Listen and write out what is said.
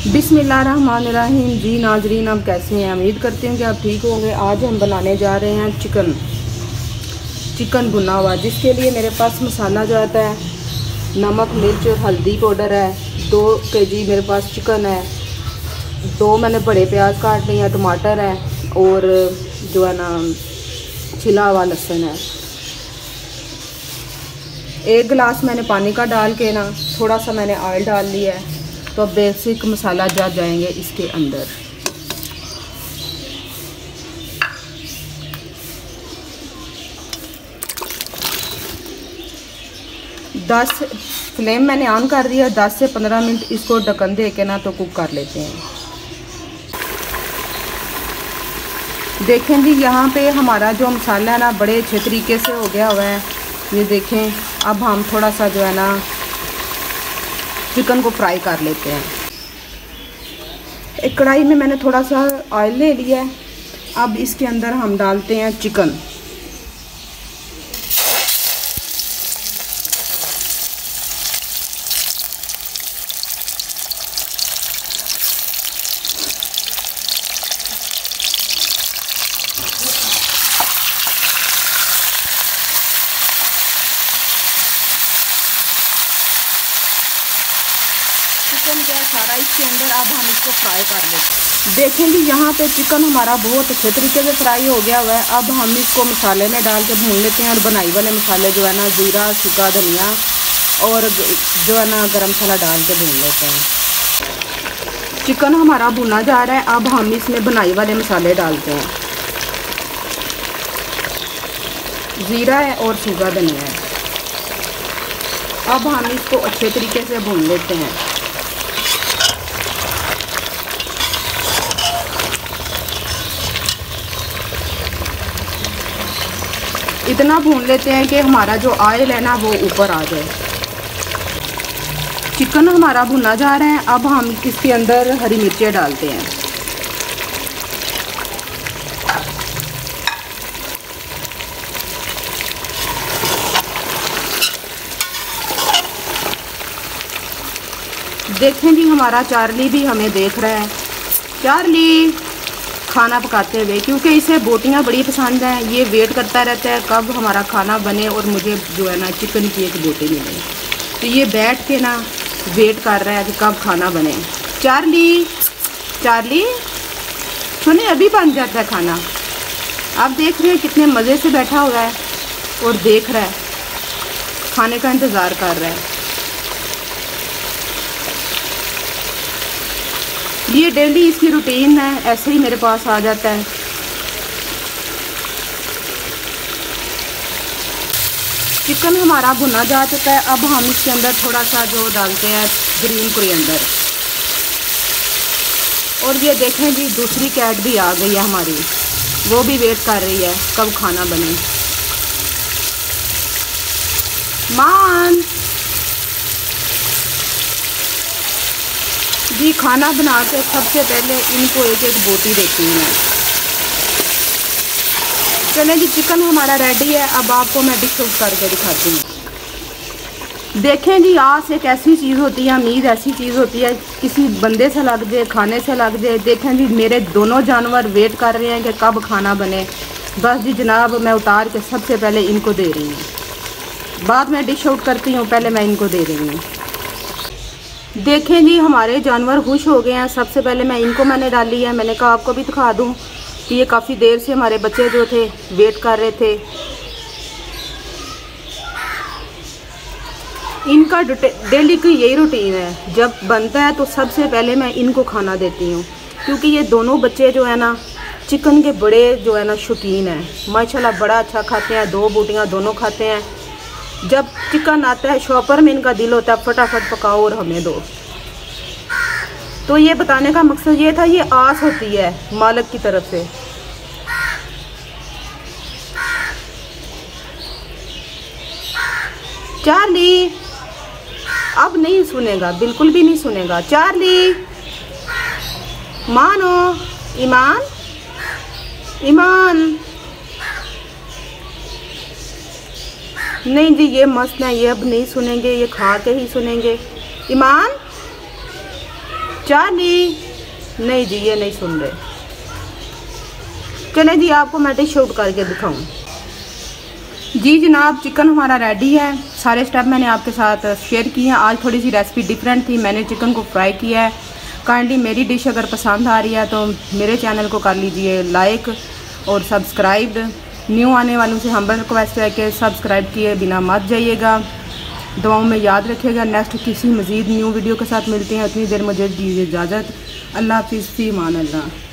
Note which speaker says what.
Speaker 1: बिस्मिल्लाहिर्रहमानिर्रहीम। जी नाजरीन, आप कैसे हैं? उम्मीद करते हैं कि आप ठीक होंगे। आज हम बनाने जा रहे हैं चिकन भुना हुआ, जिसके लिए मेरे पास मसाला जो आता है नमक, मिर्च और हल्दी पाउडर है। 2 kg मेरे पास चिकन है। 2 मैंने बड़े प्याज काट लिए हैं, टमाटर है और जो है ना छिला हुआ लहसुन है। 1 गिलास मैंने पानी का डाल के ना थोड़ा सा मैंने ऑयल डाल लिया है। तो अब बेसिक मसाला जा जाएंगे इसके अंदर। फ्लेम मैंने ऑन कर दिया। 10 से 15 मिनट इसको ढक्कन दे के ना तो कुक कर लेते हैं। देखें जी, यहाँ पे हमारा जो मसाला है ना बड़े अच्छे तरीके से हो गया हुआ है। ये देखें। अब हम थोड़ा सा जो है ना चिकन को फ्राई कर लेते हैं। एक कढ़ाई में मैंने थोड़ा सा ऑयल ले लिया है। अब इसके अंदर हम डालते हैं चिकन। चिकन क्या सारा इसके अंदर। अब हम इसको फ्राई कर लेते हैं। देखें जी, यहाँ पे चिकन हमारा बहुत अच्छे तरीके से फ्राई हो गया हुआ है। अब हम इसको मसाले में डाल के भून लेते हैं। और बनाई वाले मसाले जो है ना जीरा, सूखा धनिया और जो है ना गरम मसाला डाल के भून लेते हैं। चिकन हमारा भुना जा रहा है। अब हम इसमें बनाई वाले मसाले डालते हैं। जीरा है और सूखा धनिया है। अब हम इसको अच्छे तरीके से भून लेते हैं। इतना भून लेते हैं कि हमारा जो ऑयल है ना वो ऊपर आ जाए। चिकन हमारा भुना जा रहा है। अब हम इसके अंदर हरी मिर्चें डालते हैं। देखें जी, हमारा चार्ली भी हमें देख रहा है। चार्ली खाना पकाते हुए, क्योंकि इसे बोटियां बड़ी पसंद हैं। ये वेट करता रहता है कब हमारा खाना बने और मुझे जो है ना चिकन की एक बोटी मिले। तो ये बैठ के ना वेट कर रहा है कि कब खाना बने। चार्ली सुने, अभी बन जाता है खाना। आप देख रहे हैं कितने मज़े से बैठा हुआ है और देख रहा है, खाने का इंतज़ार कर रहा है। ये डेली इसकी रूटीन है, ऐसे ही मेरे पास आ जाता है। चिकन हमारा भुना जा चुका है। अब हम इसके अंदर थोड़ा सा जो डालते हैं ग्रीन कोरिएंडर। और ये देखें जी, दूसरी कैट भी आ गई है हमारी। वो भी वेट कर रही है कब खाना बने। मान जी, खाना बना के सबसे पहले इनको एक एक बोटी देती हूँ मैं। चलें जी, चिकन हमारा रेडी है। अब आपको मैं डिश आउट करके दिखाती हूँ। देखें जी, आस एक ऐसी चीज़ होती है, उम्मीद ऐसी चीज़ होती है, किसी बंदे से लग जाए, खाने से लग जाए। देखें जी, मेरे दोनों जानवर वेट कर रहे हैं कि कब खाना बने। बस जी जनाब, मैं उतार के सबसे पहले इनको दे रही हूँ। बाद में डिश आउट करती हूँ, पहले मैं इनको दे रही हूँ। देखें जी, हमारे जानवर खुश हो गए हैं। सबसे पहले मैंने डाली है। मैंने कहा आपको भी दिखा दूं कि ये काफ़ी देर से हमारे बच्चे जो थे वेट कर रहे थे। इनका डेली की यही रूटीन है, जब बनता है तो सबसे पहले मैं इनको खाना देती हूँ। क्योंकि ये दोनों बच्चे जो है ना चिकन के बड़े जो है ना शौकीन हैं। माशाल्लाह बड़ा अच्छा खाते हैं। 2 बोटियाँ दोनों खाते हैं। जब चिकन आता है शॉपर में इनका दिल होता है फटाफट पकाओ और हमें दो। तो ये बताने का मकसद ये था, ये आस होती है मालिक की तरफ से। चार्ली अब नहीं सुनेगा, बिल्कुल भी नहीं सुनेगा। चार्ली मानो, ईमान नहीं जी, ये मस्त है, ये अब नहीं सुनेंगे, ये खा के ही सुनेंगे। ईमान चार्ली, नहीं जी ये नहीं सुन रहे। चलें जी आपको मैं डिश आउट करके दिखाऊं। जी जनाब चिकन हमारा रेडी है। सारे स्टेप मैंने आपके साथ शेयर किए हैं। आज थोड़ी सी रेसिपी डिफरेंट थी, मैंने चिकन को फ्राई किया है। काइंडली मेरी डिश अगर पसंद आ रही है तो मेरे चैनल को कर लीजिए लाइक और सब्सक्राइब। न्यू आने वालों से हम्बल रिक्वेस्ट है कि सब्सक्राइब किए बिना मत जाइएगा। दुआओं में याद रखिएगा। नेक्स्ट किसी मज़ीद न्यू वीडियो के साथ मिलते हैं। उतनी देर मुझे दीजिए इजाज़त। अल्लाह हाफ़िज़, फ़ी अमान अल्लाह।